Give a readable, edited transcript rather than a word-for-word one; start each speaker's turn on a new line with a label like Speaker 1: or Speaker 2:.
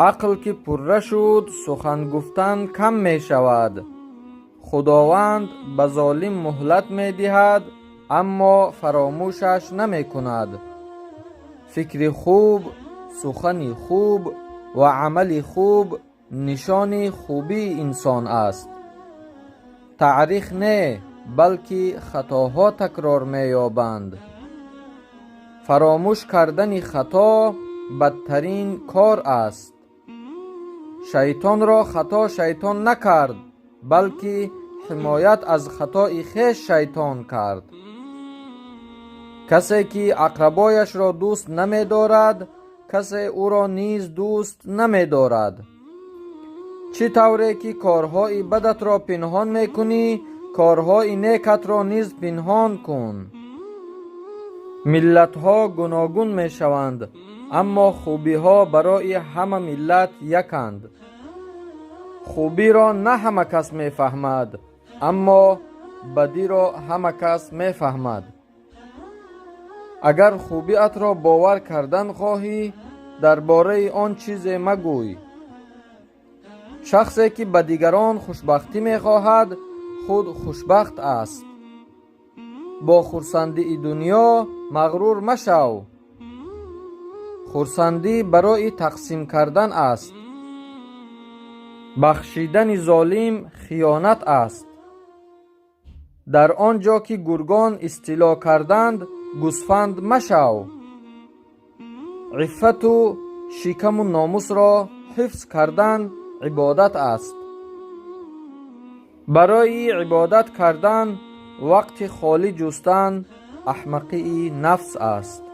Speaker 1: عقل که پره شد سخن گفتن کم می شود. خداوند به ظالم مهلت می دهد اما فراموشش نمی کند. فکر خوب، سخن خوب و عمل خوب نشان خوبی انسان است. تعریف نه بلکه خطاها تکرار می یابند. فراموش کردن خطا بدترین کار است. شیطان را خطا شیطان نکرد بلکه حمایت از خطای خویش شیطان کرد. کسی که اقربایش را دوست نمی دارد کسی او را نیز دوست نمی دارد. چه طوری که کارهای بدت را پنهان می کنی کارهای نیکت را نیز پنهان کن. ملت ها گوناگون می شوند اما خوبی ها برای همه ملت یکند. خوبی را نه همه کس می فهمد اما بدی را همه کس می فهمد. اگر خوبیت را باور کردن خواهی درباره آن چیز مگوی. شخصی که به دیگران خوشبختی می خواهد خود خوشبخت است. با خرسندی دنیا مغرور مشو. خرسندی برای تقسیم کردن است. بخشیدن ظالم خیانت است. در آنجا که گرگان استیلا کردند گوسفند مشو. عفت و شکم و ناموس را حفظ کردن عبادت است. برای عبادت کردن وقت خالی جستن احمقی نفس است.